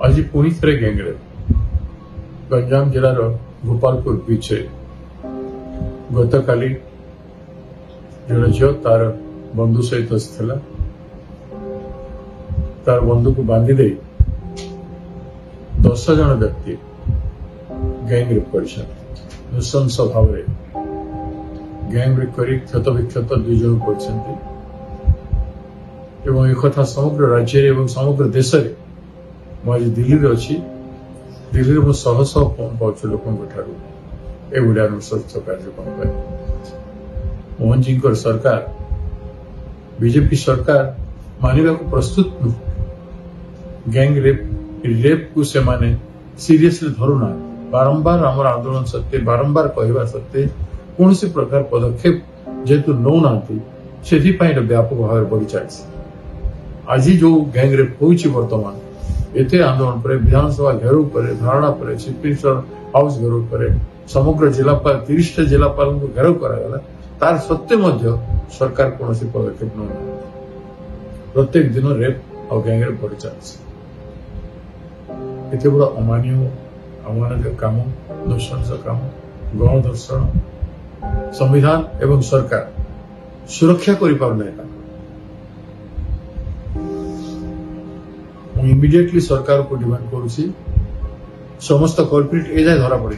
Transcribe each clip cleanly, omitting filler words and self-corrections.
आज पुणी थे गैंगरेप गंजाम जिलार गोपालपुर बीच गत काली जन झील तार बंधु सहित आसाला तार बंधु को बांधी दे 10 जन व्यक्ति गैंगरेप कर नृशंस भाव गैंगरेप कर क्षत विक्षत 2 जन कर समग्र राज्य एवं समग्र देश में मुझे दिल्ली अच्छी दिल्ली में शह शह फोन पाऊँ लोक एगुड़ा नृशंस कार्यक्रम मोहन जी सरकार बीजेपी सरकार मानवा को प्रस्तुत नुह गैंग रेप को से माने सीरियसली धरुना बारंबार आम आंदोलन सत्ते बारंबार कहवा सत्ते कौन प्रकार पदक्षेप जेहेतु नौना से व्यापक भाव में बढ़ी चलती आज जो गैंग रेप होर्तमान एते आंदोलन पर विधानसभा घेराव पर धारणा पर चीफ मिनिस्टर हाउस घेराव पर समग्र जिलापाल 30 जिलापाल को घेराव करागला तार सत्वे सरकार कौन पदक्षेप न प्रत्येक दिन रेप और गैंगरेप बढ़ी चलती एत बड़ा अमानवीय काम नृशंस काम गणधर्षण संविधान एवं सरकार सुरक्षा कर इमिडिएटली सरकार को डिमांड करुच्ची समस्त कल्प्रिट ए जाए धरा पड़े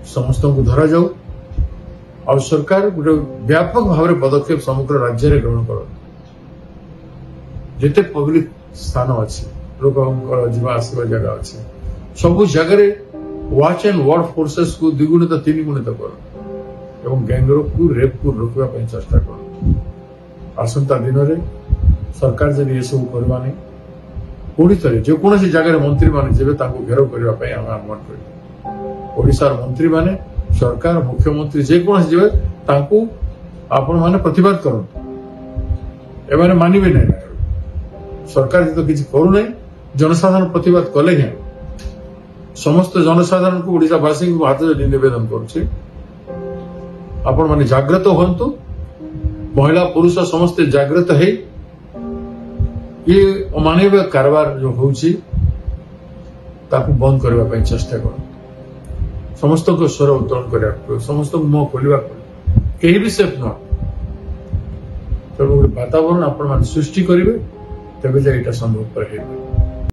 समस्त को धरा जाऊ और सरकार गोटे व्यापक भाव में पदक्षेप समग्र राज्य में ग्रहण कर जिते पब्लिक स्थान अच्छी लोक जीवा आसवा जगह अच्छी सबू जगह वाच एंड वार्ड फोर्सेस को 2 गुणित 3 गुणित कर एवं गैंगरेप को रेप को रोकने चेष्टा कर आसंता दिन में सरकार जब ये सब करवा नहीं पुणी थे जेकोसी जगह मंत्री मैंने जब घेराव करने आह्वान कर मंत्री माने सरकार मुख्यमंत्री जेकोसी जब आपण मैंने प्रतिवाद करें मानवे ना सरकार तो किसी करूना जनसाधारण प्रतिवाद कले ही समस्त जनसाधारण को ओडिशावासी को हाथ जोड़ी निवेदन करुच्चे आपण मैंने जागृत हूँ महिला पुरुष समस्ते जागृत है ये अमानवीय कारबार जो होची ताकू बंद करने चेष्टा कर समस्त को स्वर उत्तोलन कर समस्त को मुह खोलवा कहीं भी सेफ न तेणु गोटे वातावरण आपण सृष्टि करेंगे तेज संभव पर